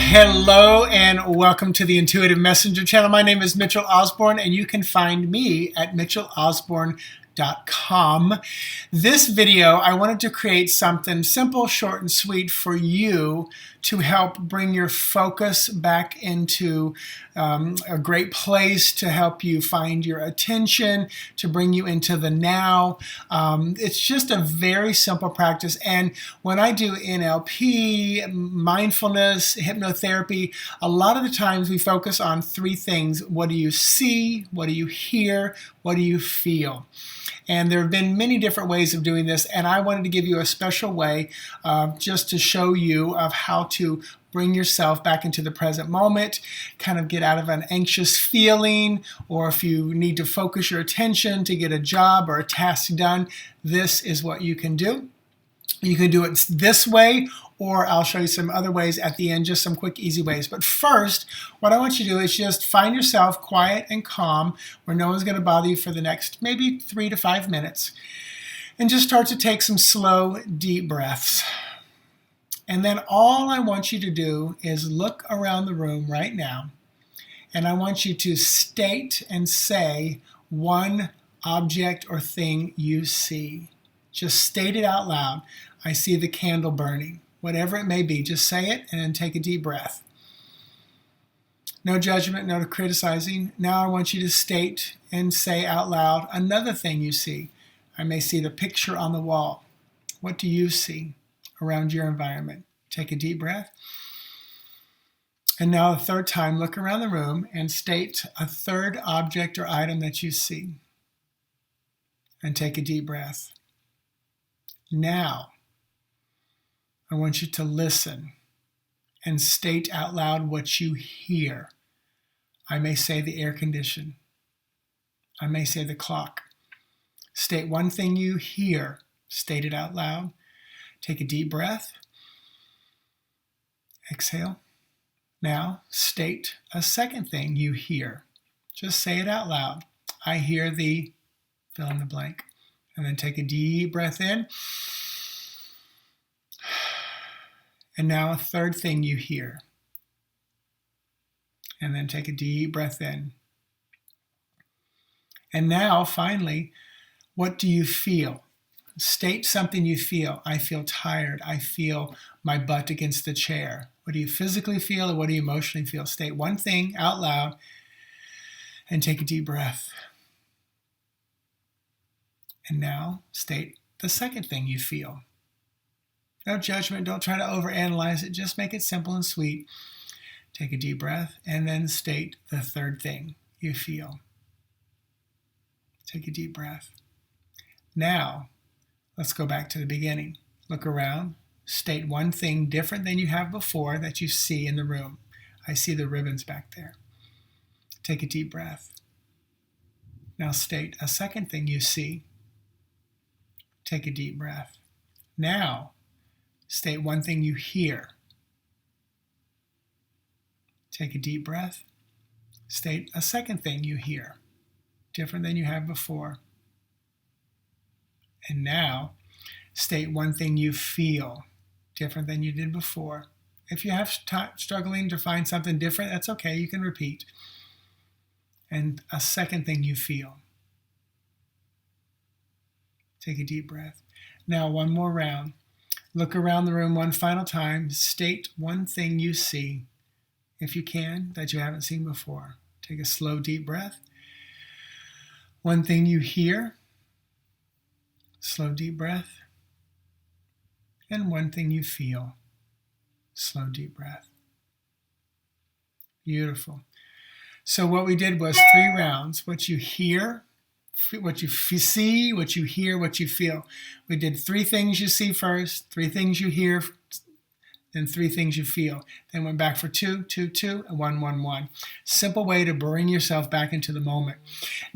Hello and welcome to the Intuitive Messenger channel. My name is Mitchell Osborn and you can find me at mitchellosborn.com. This video, I wanted to create something simple, short, and sweet for you to help bring your focus back into a great place, to help you find your attention, to bring you into the now. It's just a very simple practice. And when I do NLP, mindfulness, hypnotherapy, a lot of the times we focus on three things. What do you see? What do you hear? What do you feel? And there have been many different ways of doing this, and I wanted to give you a special way just to show you of how to bring yourself back into the present moment, kind of get out of an anxious feeling, or if you need to focus your attention to get a job or a task done, this is what you can do. You can do it this way, or I'll show you some other ways at the end, just some quick, easy ways. But first, what I want you to do is just find yourself quiet and calm, where no one's going to bother you for the next maybe 3 to 5 minutes. And just start to take some slow, deep breaths. And then all I want you to do is look around the room right now, and I want you to state and say one object or thing you see. Just state it out loud. I see the candle burning. Whatever it may be, just say it and then take a deep breath. No judgment, no criticizing. Now I want you to state and say out loud another thing you see. I may see the picture on the wall. What do you see around your environment? Take a deep breath. And now a third time, look around the room and state a third object or item that you see. And take a deep breath. Now, I want you to listen and state out loud what you hear. I may say the air condition. I may say the clock. State one thing you hear. State it out loud. Take a deep breath. Exhale. Now, state a second thing you hear. Just say it out loud. I hear the fill in the blank. And then take a deep breath in. And now a third thing you hear. And then take a deep breath in. And now, finally, what do you feel? State something you feel. I feel tired. I feel my butt against the chair. What do you physically feel, or what do you emotionally feel? State one thing out loud and take a deep breath. And now state the second thing you feel. No judgment. Don't try to overanalyze it. Just make it simple and sweet. Take a deep breath and then state the third thing you feel. Take a deep breath. Now, let's go back to the beginning. Look around. State one thing different than you have before that you see in the room. I see the ribbons back there. Take a deep breath. Now state a second thing you see. Take a deep breath. Now, state one thing you hear. Take a deep breath. State a second thing you hear, different than you have before. And now, state one thing you feel, different than you did before. If you have struggling to find something different, that's okay. You can repeat. And a second thing you feel. Take a deep breath. Now, one more round. Look around the room one final time. State one thing you see, if you can, that you haven't seen before. Take a slow, deep breath. One thing you hear. Slow, deep breath. And one thing you feel. Slow, deep breath. Beautiful. So what we did was 3 rounds. What you hear, what you see, what you hear, what you feel. We did 3 things you see first, 3 things you hear, then 3 things you feel. Then went back for 2, 2, 2, and 1, 1, 1. Simple way to bring yourself back into the moment.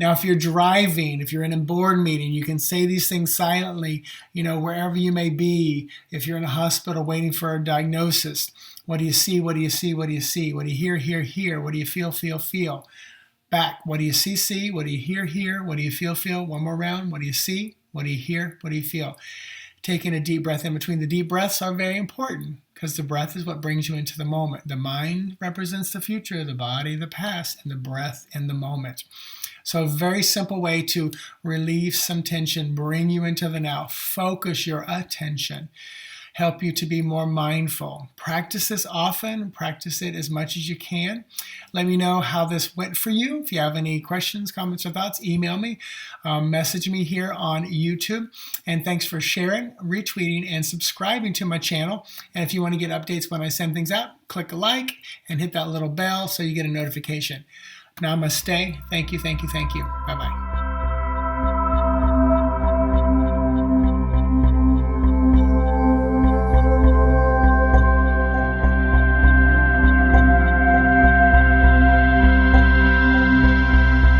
Now, if you're driving, if you're in a board meeting, you can say these things silently, wherever you may be. If you're in a hospital waiting for a diagnosis, what do you see? What do you see? What do you see? What do you hear? Hear, hear. What do you feel? Feel, feel. Back. What do you see? See. What do you hear? Hear. What do you feel? Feel. One more round. What do you see? What do you hear? What do you feel? Taking a deep breath in between. The deep breaths are very important because the breath is what brings you into the moment. The mind represents the future, the body, the past, and the breath in the moment. So a very simple way to relieve some tension, bring you into the now, focus your attention, help you to be more mindful. Practice this often, practice it as much as you can. Let me know how this went for you. If you have any questions, comments, or thoughts, email me, message me here on YouTube. And thanks for sharing, retweeting, and subscribing to my channel. And if you want to get updates when I send things out, click a like and hit that little bell so you get a notification. Namaste. Thank you, thank you, thank you. Bye-bye.